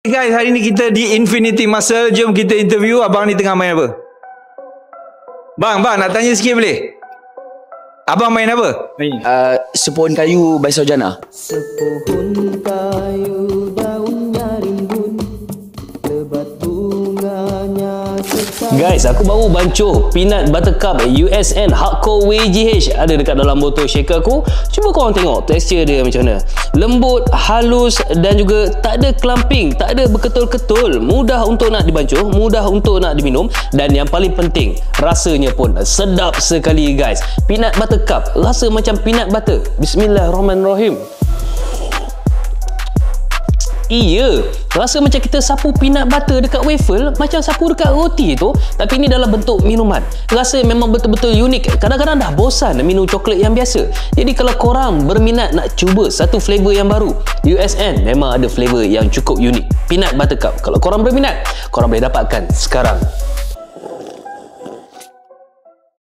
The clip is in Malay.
Guys, hari ni kita di Infinity Muscle. Jom kita interview. Abang ni tengah main apa? Bang, nak tanya sikit boleh? Abang main apa? Sepohon kayu by Sarjana. Sepohon kayu daunnya rimbun, lebat bunganya sekali. Guys, aku baru bancuh peanut butter cup USN Hardcore WGH ada dekat dalam botol shaker aku. Cuba korang tengok tekstur dia macam mana. Lembut, halus dan juga tak ada clumping, tak ada berketul-ketul. Mudah untuk nak dibancuh, mudah untuk nak diminum dan yang paling penting, rasanya pun sedap sekali guys. Peanut butter cup, rasa macam peanut butter. Bismillahirrahmanirrahim. Iya, rasa macam kita sapu peanut butter dekat waffle, macam sapu dekat roti tu, tapi ini dalam bentuk minuman. Rasa memang betul-betul unik. Kadang-kadang dah bosan minum coklat yang biasa. Jadi kalau korang berminat nak cuba satu flavor yang baru, USN memang ada flavor yang cukup unik. Peanut butter cup. Kalau korang berminat, korang boleh dapatkan sekarang.